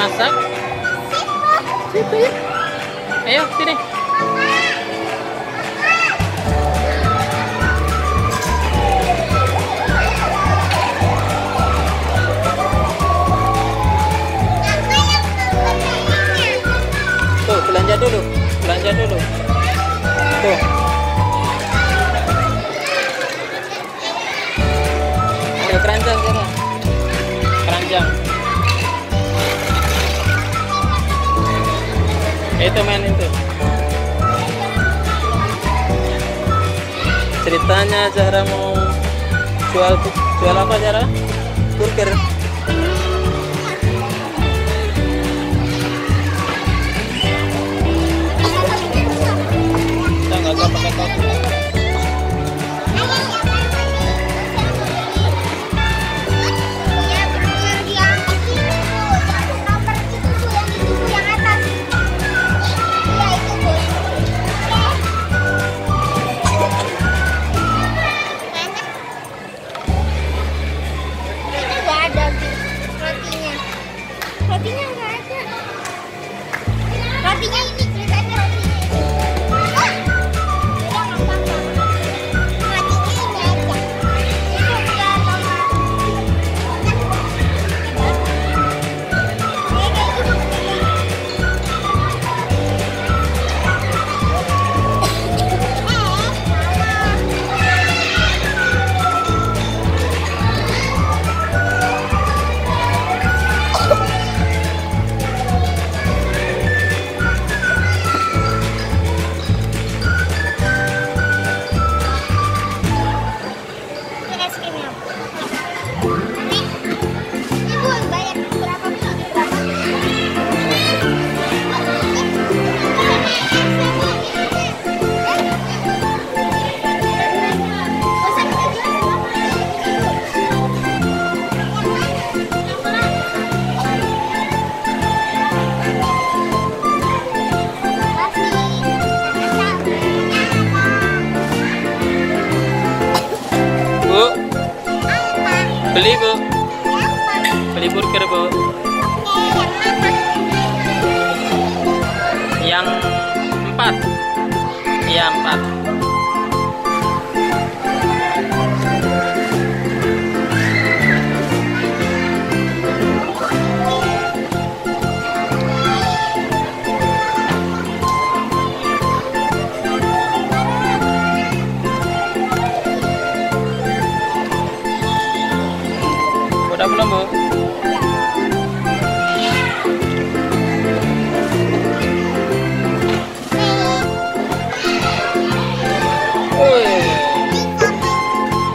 masak? Situ ya. Ayo sini. Tuh, belanja dulu. Belanja dulu. Tuh. Ayo keranjang sana. Keranjang. Itu main itu. Ceritanya Zahra mau jual apa Zahra? Burger. Kita nggak usah pakai topi. Rotinya nggak ada. Rotinya ini ceritanya rotinya ini. Rotinya ini aja. Itu udah lama. Bu, beli Bu, beli burger Bu. Yang 4, iya 4. Udah belum Bu?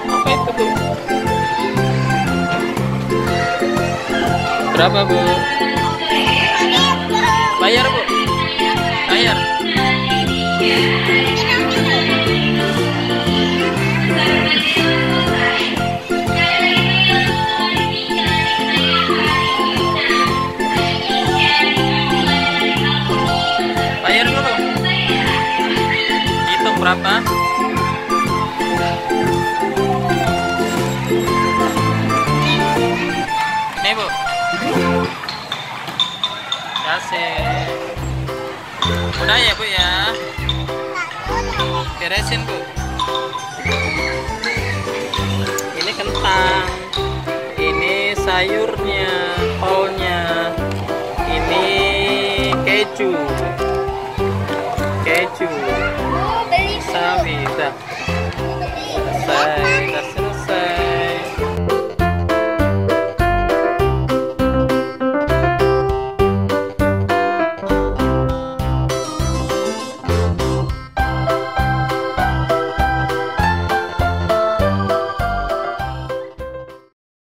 Apa itu Bu? Berapa Bu? Bayar Bu? Bayar. Bayar dulu. Hitung berapa? Ini Bu. Kasih. Udah ya Bu ya. Beresin Bu. Ini kentang. Ini sayurnya, kolnya. Ini keju. Keju. Beli Sawi. Dah.